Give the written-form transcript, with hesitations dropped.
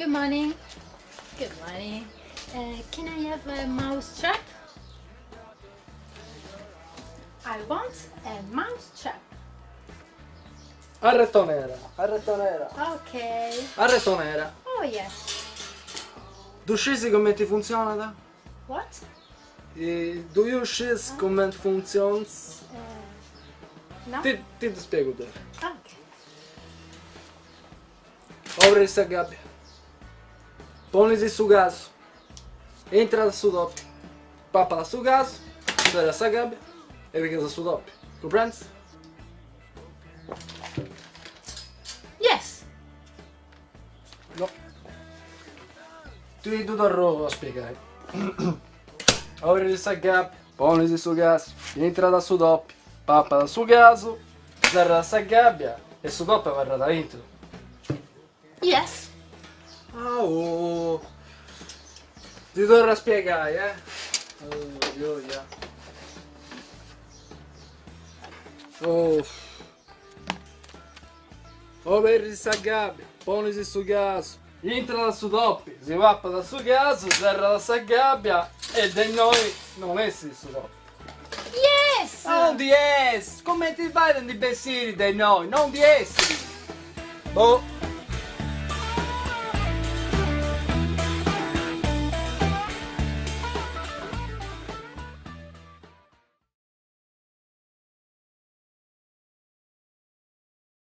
Good morning. Good morning. Can I have a mouse trap? I want a mouse trap. Arretonera. Okay. Arretonera. Oh yes. Tu scesi come ti funziona? Da? What? Do you scesi come funziona? No? Ti spiego te. Ok. Apri questa gabbia. Ponisi su gas. Entra su doppio. Pappa su gas. Serra essa gabbia. E fica su doppio. Comprendi? Yes. No. Tu tutto a rovo a spiegare. Apri questa gabbia. Ponisi su gas. Entra da su doppio. Pappa da su gas. Serra essa gabbia. E su doppio verrà da dentro. Yes. Oh, ti dovrò spiegare, Oh. Apri questa gabbia, ponisi su gas, entra da su doppio, si va da su gas, serra da sta gabbia e di noi non è su doppio. Yes. Non di essere, come ti fai di imbecilli di noi, non di essere. Boh.